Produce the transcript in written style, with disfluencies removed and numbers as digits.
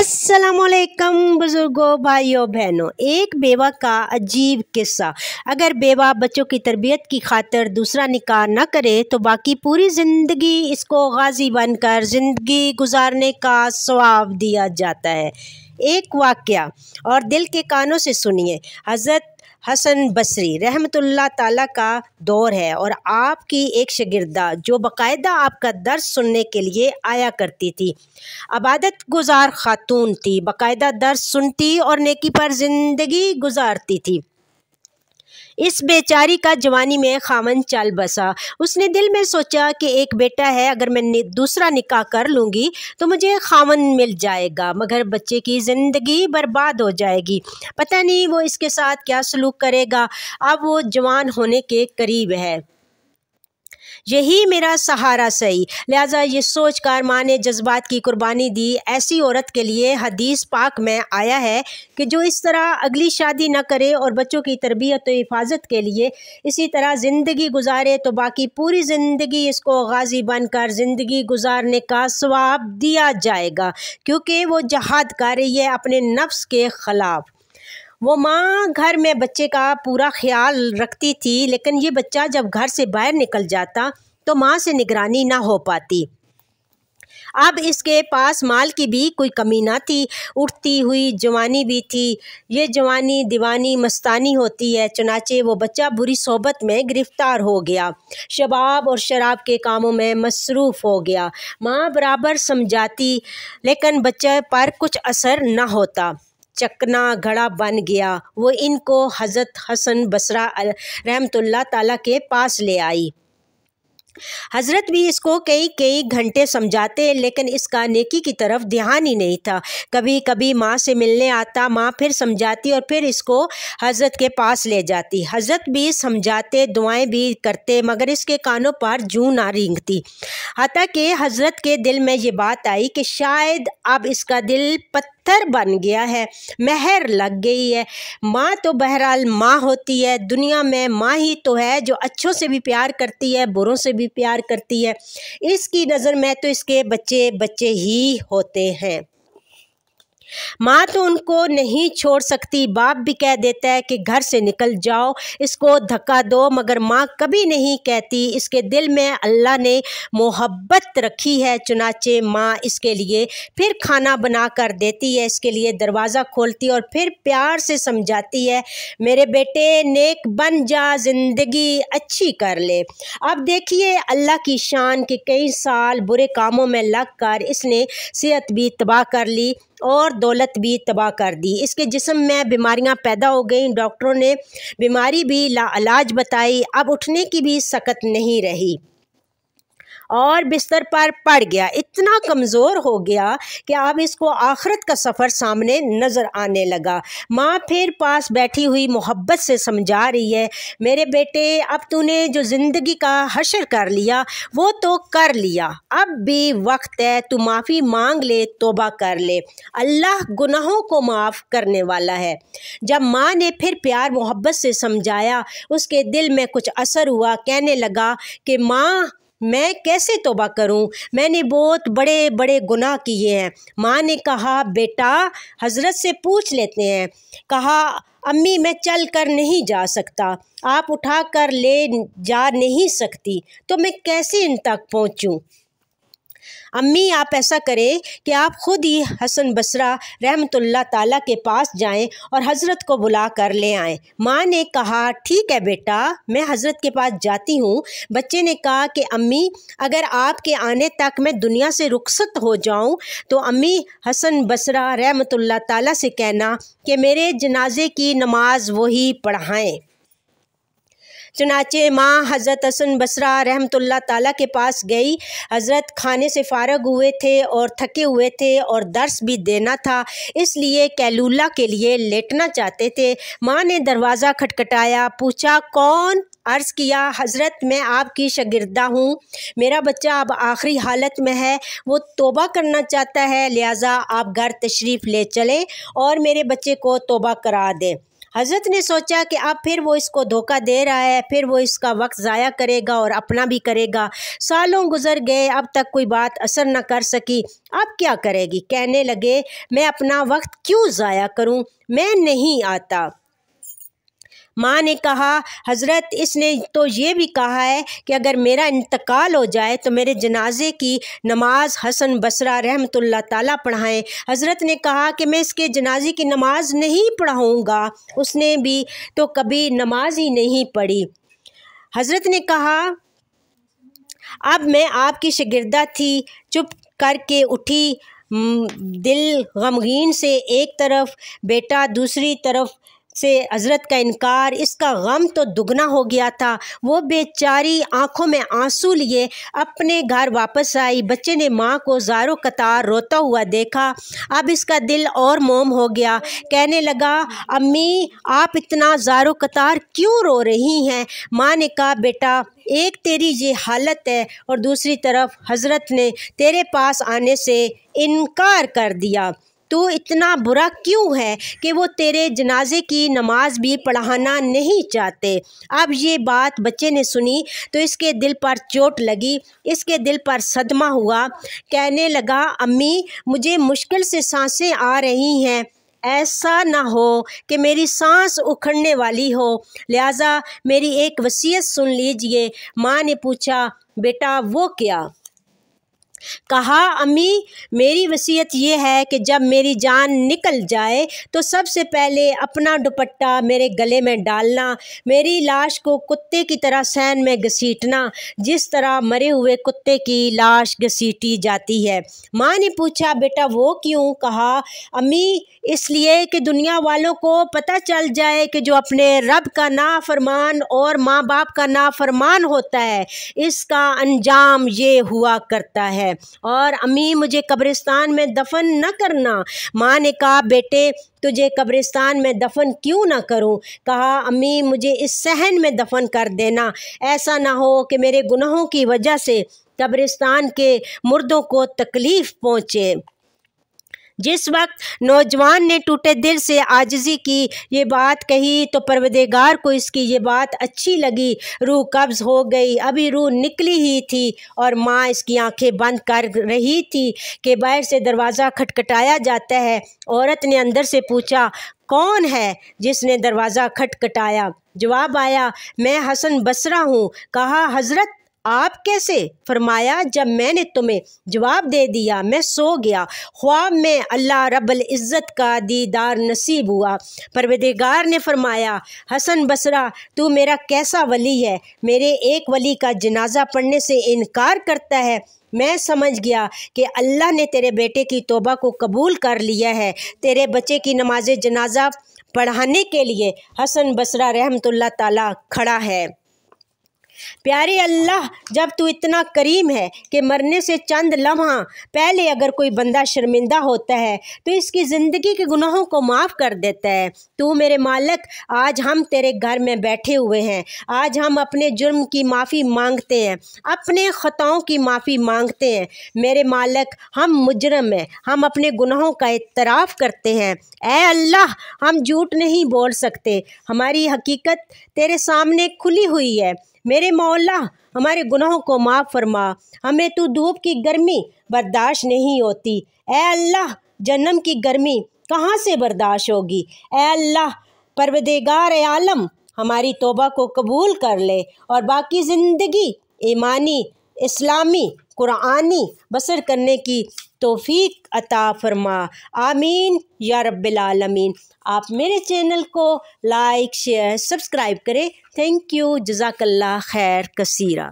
अस्सलामुअलैकुम बुज़ुर्गों, भाइयों बहनों। एक बेवा का अजीब किस्सा। अगर बेवा बच्चों की तरबियत की खातिर दूसरा निकाह न करे तो बाकी पूरी ज़िंदगी इसको गाजी बनकर ज़िंदगी गुजारने का सवाब दिया जाता है। एक वाक़या और दिल के कानों से सुनिए। हज़रत हसन बसरी रहमतुल्लाह ताला का दौर है और आपकी एक शागिर्दा जो बाकायदा आपका दर्स सुनने के लिए आया करती थी। इबादत गुजार खातून थी, बाकायदा दर्स सुनती और नेकी पर ज़िंदगी गुजारती थी। इस बेचारी का जवानी में खामन चल बसा। उसने दिल में सोचा कि एक बेटा है, अगर मैं दूसरा निकाह कर लूँगी तो मुझे खामन मिल जाएगा, मगर बच्चे की ज़िंदगी बर्बाद हो जाएगी। पता नहीं वो इसके साथ क्या सलूक करेगा। अब वो जवान होने के करीब है, यही मेरा सहारा सही। लिहाजा ये सोच कर माँ ने जज्बात की कुर्बानी दी। ऐसी औरत के लिए हदीस पाक में आया है कि जो इस तरह अगली शादी न करे और बच्चों की तरबियत और हिफाजत के लिए इसी तरह ज़िंदगी गुजारे तो बाकी पूरी ज़िंदगी इसको गाजी बनकर ज़िंदगी गुजारने का सवाब दिया जाएगा, क्योंकि वो जहाद कर रही है अपने नफ्स के ख़िलाफ़। वो माँ घर में बच्चे का पूरा ख्याल रखती थी, लेकिन ये बच्चा जब घर से बाहर निकल जाता तो माँ से निगरानी ना हो पाती। अब इसके पास माल की भी कोई कमी ना थी। उठती हुई जवानी भी थी। ये जवानी दीवानी मस्तानी होती है। चुनाचे वो बच्चा बुरी सोबत में गिरफ्तार हो गया, शबाब और शराब के कामों में मसरूफ़ हो गया। माँ बराबर समझाती, लेकिन बच्चे पर कुछ असर न होता। चकना घड़ा बन गया। वो इनको हज़रत हसन बसरा रहमतुल्लाह ताला के पास ले आई। हज़रत भी इसको कई घंटे समझाते, लेकिन इसका नेकी की तरफ ध्यान ही नहीं था। कभी कभी माँ से मिलने आता, माँ फिर समझाती और फिर इसको हज़रत के पास ले जाती। हज़रत भी समझाते, दुआएं भी करते, मगर इसके कानों पर जूं ना रेंगती। हत्ता कि हज़रत के दिल में ये बात आई कि शायद अब इसका दिल पत्थर बन गया है, महर लग गई है। माँ तो बहरहाल माँ होती है, दुनिया में माँ ही तो है जो अच्छों से भी प्यार करती है, बुरों से भी प्यार करती है। इसकी नज़र में तो इसके बच्चे बच्चे ही होते हैं। माँ तो उनको नहीं छोड़ सकती। बाप भी कह देता है कि घर से निकल जाओ, इसको धक्का दो, मगर माँ कभी नहीं कहती। इसके दिल में अल्लाह ने मोहब्बत रखी है, चुनाचे माँ इसके लिए फिर खाना बना कर देती है, इसके लिए दरवाज़ा खोलती और फिर प्यार से समझाती है, मेरे बेटे नेक बन जा, ज़िंदगी अच्छी कर ले। अब देखिए अल्लाह की शान कि कई साल बुरे कामों में लग कर इसने सेहत भी तबाह कर ली और दौलत भी तबाह कर दी। इसके जिस्म में बीमारियां पैदा हो गईं। डॉक्टरों ने बीमारी भी लाइलाज बताई। अब उठने की भी सकत नहीं रही और बिस्तर पर पड़ गया। इतना कमज़ोर हो गया कि अब इसको आखिरत का सफ़र सामने नज़र आने लगा। माँ फिर पास बैठी हुई मोहब्बत से समझा रही है, मेरे बेटे अब तूने जो ज़िंदगी का हशर कर लिया वो तो कर लिया, अब भी वक्त है, तू माफ़ी मांग ले, तौबा कर ले, अल्लाह गुनाहों को माफ़ करने वाला है। जब माँ ने फिर प्यार मोहब्बत से समझाया, उसके दिल में कुछ असर हुआ। कहने लगा कि माँ मैं कैसे तौबा करूं, मैंने बहुत बड़े बड़े गुनाह किए हैं। माँ ने कहा, बेटा हज़रत से पूछ लेते हैं। कहा, अम्मी मैं चल कर नहीं जा सकता, आप उठा कर ले जा नहीं सकती, तो मैं कैसे इन तक पहुंचूं। अम्मी आप ऐसा करें कि आप ख़ुद ही हसन बसरा रहमतुल्लाह ताला के पास जाएं और हज़रत को बुला कर ले आएं। माँ ने कहा, ठीक है बेटा, मैं हज़रत के पास जाती हूँ। बच्चे ने कहा कि अम्मी अगर आपके आने तक मैं दुनिया से रुखसत हो जाऊँ तो अम्मी हसन बसरा रहमतुल्लाह ताला से कहना कि मेरे जनाजे की नमाज वही पढ़ाएँ। चुनाचे माँ हज़रत हसन बसरा रहमतुल्लाह ताला के पास गई। हज़रत खाने से फ़ारग हुए थे और थके हुए थे और दर्स भी देना था, इसलिए कैलूला के लिए लेटना चाहते थे। माँ ने दरवाज़ा खटखटाया, पूछा कौन? अर्ज़ किया, हज़रत मैं आपकी शागिर्दा हूँ, मेरा बच्चा अब आखिरी हालत में है, वो तौबा करना चाहता है, लिहाजा आप घर तशरीफ़ ले चलें और मेरे बच्चे को तौबा करा दें। हज़रत ने सोचा कि अब फिर वो इसको धोखा दे रहा है, फिर वो इसका वक्त ज़ाया करेगा और अपना भी करेगा। सालों गुजर गए, अब तक कोई बात असर न कर सकी। अब क्या करेगी? कहने लगे, मैं अपना वक्त क्यों ज़ाया करूं, मैं नहीं आता। माँ ने कहा, हज़रत इसने तो ये भी कहा है कि अगर मेरा इंतकाल हो जाए तो मेरे जनाजे की नमाज हसन बसरा रहमतुल्लाह ताला पढ़ाएं। हज़रत ने कहा कि मैं इसके जनाजे की नमाज नहीं पढ़ाऊँगा। उसने भी तो कभी नमाज ही नहीं पढ़ी। हज़रत ने कहा, अब मैं आपकी शागिर्दा थी, चुप करके उठी, दिल गमगीन से एक तरफ, बेटा दूसरी तरफ से हज़रत का इनकार, इसका गम तो दुगना हो गया था। वो बेचारी आंखों में आंसू लिए अपने घर वापस आई। बच्चे ने माँ को ज़ारो कतार रोता हुआ देखा। अब इसका दिल और मोम हो गया। कहने लगा, अम्मी आप इतना ज़ारो कतार क्यों रो रही हैं? माँ ने कहा, बेटा एक तेरी ये हालत है और दूसरी तरफ हज़रत ने तेरे पास आने से इनकार कर दिया। तू इतना बुरा क्यों है कि वो तेरे जनाजे की नमाज भी पढ़ाना नहीं चाहते। अब ये बात बच्चे ने सुनी तो इसके दिल पर चोट लगी, इसके दिल पर सदमा हुआ। कहने लगा, अम्मी मुझे मुश्किल से सांसें आ रही हैं, ऐसा ना हो कि मेरी सांस उखड़ने वाली हो, लिहाजा मेरी एक वसीयत सुन लीजिए। माँ ने पूछा, बेटा वो क्या? कहा, अम्मी मेरी वसीयत ये है कि जब मेरी जान निकल जाए तो सबसे पहले अपना दुपट्टा मेरे गले में डालना, मेरी लाश को कुत्ते की तरह सहन में घसीटना, जिस तरह मरे हुए कुत्ते की लाश घसीटी जाती है। माँ ने पूछा, बेटा वो क्यों? कहा, अम्मी इसलिए कि दुनिया वालों को पता चल जाए कि जो अपने रब का नाफरमान और माँ बाप का नाफरमान होता है, इसका अंजाम ये हुआ करता है। और अम्मी मुझे कब्रिस्तान में दफन न करना। माँ ने कहा, बेटे तुझे कब्रिस्तान में दफन क्यों ना करूं? कहा, अम्मी मुझे इस सहन में दफन कर देना, ऐसा ना हो कि मेरे गुनाहों की वजह से कब्रिस्तान के मुर्दों को तकलीफ़ पहुँचे। जिस वक्त नौजवान ने टूटे दिल से आजिज़ी की ये बात कही तो परवरदिगार को इसकी ये बात अच्छी लगी। रूह कब्ज़ हो गई, अभी रूह निकली ही थी और माँ इसकी आंखें बंद कर रही थी कि बाहर से दरवाज़ा खटखटाया जाता है। औरत ने अंदर से पूछा, कौन है जिसने दरवाज़ा खटखटाया? जवाब आया, मैं हसन बसरा हूँ। कहा, हज़रत आप कैसे? फरमाया, जब मैंने तुम्हें जवाब दे दिया मैं सो गया, ख्वाब में अल्लाह रब्बुल इज़्ज़त का दीदार नसीब हुआ। परवरदिगार ने फरमाया, हसन बसरा तू मेरा कैसा वली है, मेरे एक वली का जनाजा पढ़ने से इनकार करता है। मैं समझ गया कि अल्लाह ने तेरे बेटे की तौबा को कबूल कर लिया है। तेरे बच्चे की नमाज जनाजा पढ़ाने के लिए हसन बसरा रहमतुल्लाह ताला खड़ा है। प्यारे अल्लाह, जब तू इतना करीम है कि मरने से चंद लम्हा पहले अगर कोई बंदा शर्मिंदा होता है तो इसकी ज़िंदगी के गुनाहों को माफ़ कर देता है। तू मेरे मालिक, आज हम तेरे घर में बैठे हुए हैं, आज हम अपने जुर्म की माफ़ी मांगते हैं, अपने ख़ताओं की माफ़ी मांगते हैं। मेरे मालिक, हम मुजरम हैं, हम अपने गुनाहों का इतराफ़ करते हैं। ऐ अल्लाह, हम झूठ नहीं बोल सकते, हमारी हकीकत तेरे सामने खुली हुई है। मेरे मौला, हमारे गुनाहों को माफ़ फरमा, हमें तू धूप की गर्मी बर्दाश्त नहीं होती। ऐ अल्लाह, जन्नम की गर्मी कहाँ से बर्दाश्त होगी। ऐ अल्लाह परवरदिगार आलम, हमारी तौबा को कबूल कर ले और बाकी ज़िंदगी ईमानी, इस्लामी, कुरानी बसर करने की तौफीक अता फरमा। आमीन या रब्बिल आलमीन। आप मेरे चैनल को लाइक, शेयर, सब्सक्राइब करें। थैंक यू, जज़ाकल्लाह खैर कसीरा।